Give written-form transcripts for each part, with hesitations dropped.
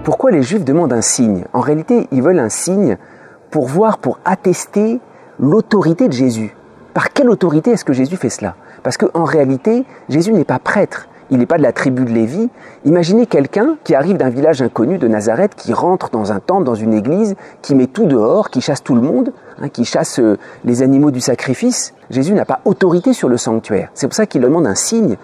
Pourquoi les Juifs demandent un signe? En réalité, ils veulent un signe pour voir, pour attester l'autorité de Jésus. Par quelle autorité est-ce que Jésus fait cela? Parce qu'en réalité, Jésus n'est pas prêtre. Il n'est pas de la tribu de Lévi. Imaginez quelqu'un qui arrive d'un village inconnu de Nazareth, qui rentre dans un temple, dans une église, qui met tout dehors, qui chasse tout le monde, qui chasse les animaux du sacrifice. Jésus n'a pas autorité sur le sanctuaire. C'est pour ça qu'il demande un signe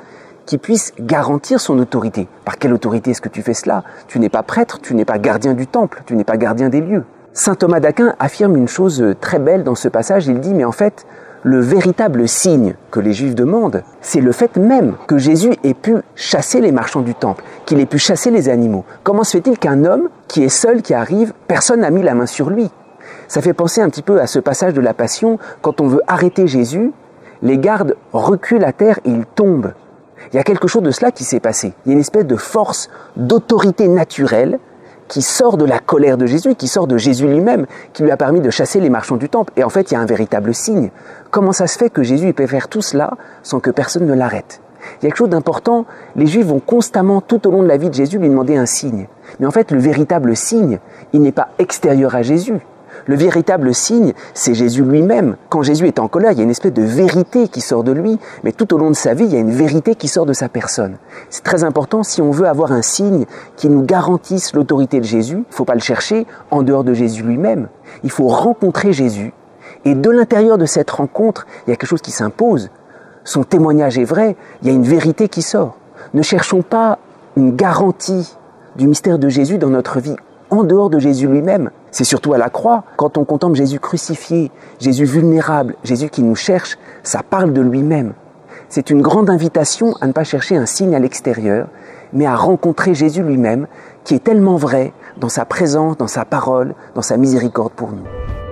qui puisse garantir son autorité. Par quelle autorité est-ce que tu fais cela? Tu n'es pas prêtre, tu n'es pas gardien du temple, tu n'es pas gardien des lieux. Saint Thomas d'Aquin affirme une chose très belle dans ce passage. Il dit, mais en fait, le véritable signe que les Juifs demandent, c'est le fait même que Jésus ait pu chasser les marchands du temple, qu'il ait pu chasser les animaux. Comment se fait-il qu'un homme qui est seul, qui arrive, personne n'a mis la main sur lui? Ça fait penser un petit peu à ce passage de la Passion, quand on veut arrêter Jésus, les gardes reculent à terre et ils tombent. Il y a quelque chose de cela qui s'est passé. Il y a une espèce de force, d'autorité naturelle qui sort de la colère de Jésus, qui sort de Jésus lui-même, qui lui a permis de chasser les marchands du temple. Et en fait, il y a un véritable signe. Comment ça se fait que Jésus peut faire tout cela sans que personne ne l'arrête? Il y a quelque chose d'important. Les Juifs vont constamment, tout au long de la vie de Jésus, lui demander un signe. Mais en fait, le véritable signe, il n'est pas extérieur à Jésus. Le véritable signe, c'est Jésus lui-même. Quand Jésus est en colère, il y a une espèce de vérité qui sort de lui, mais tout au long de sa vie, il y a une vérité qui sort de sa personne. C'est très important si on veut avoir un signe qui nous garantisse l'autorité de Jésus. Il ne faut pas le chercher en dehors de Jésus lui-même. Il faut rencontrer Jésus. Et de l'intérieur de cette rencontre, il y a quelque chose qui s'impose. Son témoignage est vrai, il y a une vérité qui sort. Ne cherchons pas une garantie du mystère de Jésus dans notre vie en dehors de Jésus lui-même. C'est surtout à la croix, quand on contemple Jésus crucifié, Jésus vulnérable, Jésus qui nous cherche, ça parle de lui-même. C'est une grande invitation à ne pas chercher un signe à l'extérieur, mais à rencontrer Jésus lui-même, qui est tellement vrai dans sa présence, dans sa parole, dans sa miséricorde pour nous.